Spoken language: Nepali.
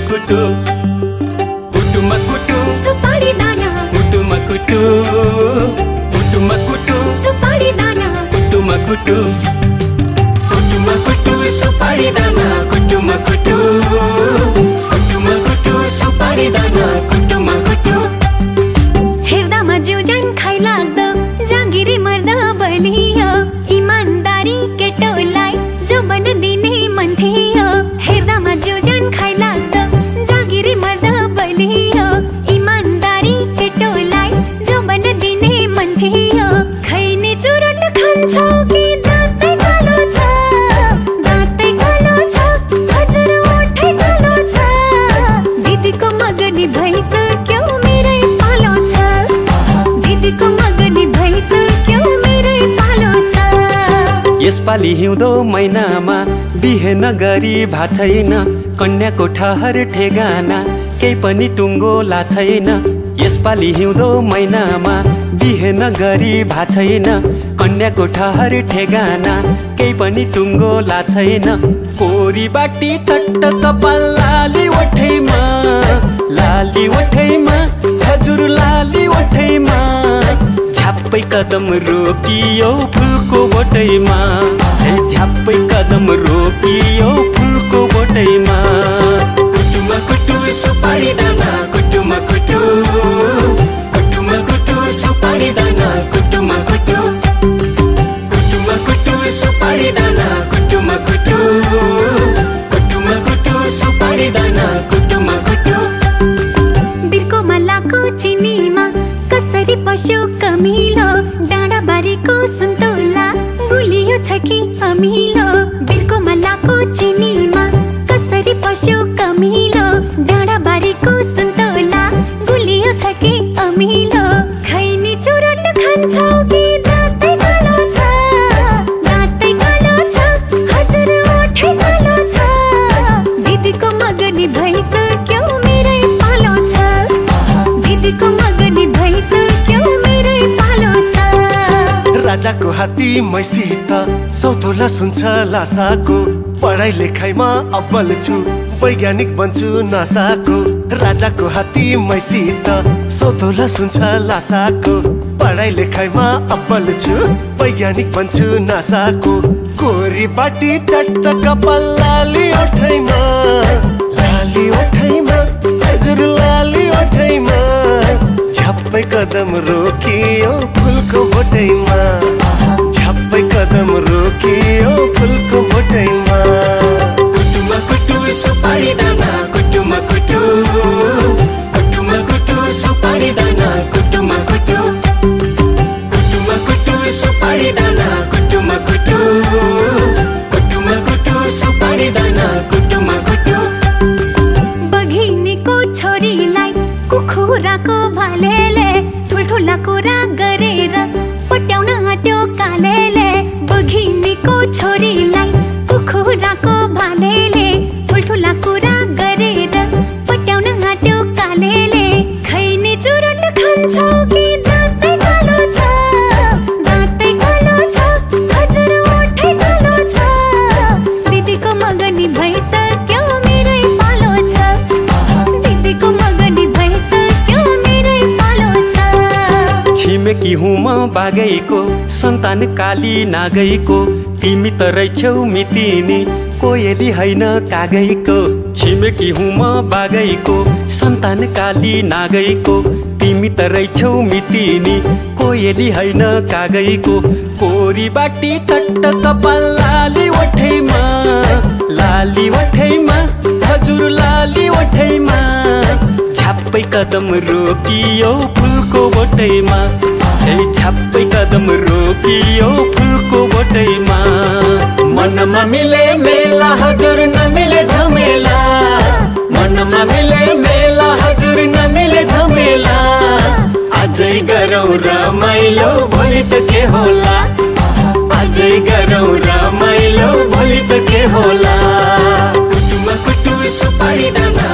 कुटु कुटुमा कुटु सुपारी दाना कुटुमा कुटु कुटुमा कुटु सुपारी दाना कुटुमा कुटु कुटुमा कुटु सुपारी दाना कुटुमा कुटु कुटुमा कुटु सुपारी दाना कुटुमा कुटु हेर्दामा जिउ ज्यान खाइ लाग्दो जागिरी मर्दा बलियो इमानदारी केटोलाई जो बन दिने मन थियो हेर्दामा जिउ ज्यान खाइ लाग्दो जागिरी मर्दा बलियो इमानदारी केटोलाई जो बन दिने मन थियो खैने चुरोट खान्छौ कि दाँतै कालो छ दाँतै कालो छ हजुर ओठै कालो छ दिदीको मगनी भइसक्यो मेरै पालो छ दिदीको मगनी भइसक्यो मेरै पालो छ यसपालि हिउँदो महिनामा बिहे नगरी भा छैन कन्याको ठहर ठेगाना केही पनि टुङ्गो ला छैन यसपालि हिउँदो महिनामा बिहे नगरी भा छैन कन्याको ठहर ठेगाना केही पनि टुङ्गो ला छैन कोरी बाटी चट्ट कपाल लाली ओठैमा हजुर लाली ओठैमा झ्याप्पै कदम रोकियो फुलको बोटैमा झ्याप्पै कदम रोकियो फुलको बोटैमा कुटुमा कुटु सुपारी दाना कुटुमा कुटु कुटुमा कुटु सुपारी दाना कुटुमा कुटु कुटुमा कुटु सुपारी दाना कुटुमा कुटु कुटुमा कुटु सुपारी दाना कुटुमा कुटु बिर्को मलाको चिनीमा कसरी पस्यो कमिलो डाँडाबारीको सन्तोला गुलियो छ कि अमिलो बिर्को मलाको चिनीमा कसरी पस्यो कमिलो डाँडाबारीको सन्तोला गुलियो छ कि अमिलो खैनी चुरोट खान्छौ कि दाँतै कालो छ दाँतै कालो छ हजुर ओठै कालो छ दिदीको मगनी भइसक्यो मेरै पालो छ दिदीको मगनी भइसक्यो मेरै पालो छ राजाको हात्ती मैसित सौतोला सुन्छ लासाको पढाइ लेखाइमा अब्बल छु वैज्ञानिक बन्छु नासाको राजाको हात्ती मैसित सौतोला सुन्छ लासाको पढाइ लेखाइमा अब्बल छु वैज्ञानिक बन्छु नासाको कोरी बाटी चट्ट कपाल लाली ओठैमा हजुर लाली ओठैमा झ्याप्पै कदम रोकियो फुलको बोटैमा झ्याप्पै कदम रोकियो फुलको बोटैमा कुटुमा कुटु सुपारी दाना कुटुमा कुटु कुटुमा कुटु सुपारी दाना कुटुमा कुटु कुटुमा कुटु सुपारी दाना कुटुमा कुटु कुटुमा कुटु सुपारी दाना कुटुमा कुटु बघिनीको छोरीलाई कुखुराको भालेले ठुल्ठुला कुरा गरेर पट्याउन आँट्यो कालेले बघिनीको छोरीलाई कुखुराको भालेले ठुल्ठुला कुरा गरेर पट्याउन आँट्यो कालेले खैने चुरोट खान्छौ कि दाँतै कालो छ दाँतै कालो छ हजुर ओठै कालो छ दिदीको मगनी भइसक्यो मेरै पालो छ दिदीको मगनी भइसक्यो मेरै पालो छ छिमेकी हुँ म बागैको सन्तान काली नागैको तिमी त रहेछौ मितिनी कोयली होइन कागैको छिमेकी हुँ म बागैको सन्तान काली नागैको तिमी त रहेछौ मितिनी कोयली होइन कागैको कोरी बाटी चट्ट कपाल लाली ओठैमा हजुर लाली ओठैमा झ्याप्पै कदम रोकियो फुलको बोटैमा झ्याप्पै कदम रोकियो फुलको बोटैमा मनमा मिले मेला हजुर नमिले झमेला मनमा मिले मेला हजुर नमिले झमेला आजै गरौँ रमाइलो भोलि त के होला आजै गरौँ रमाइलो भोलि त के होला कुटुमा कुटु सुपारी दाना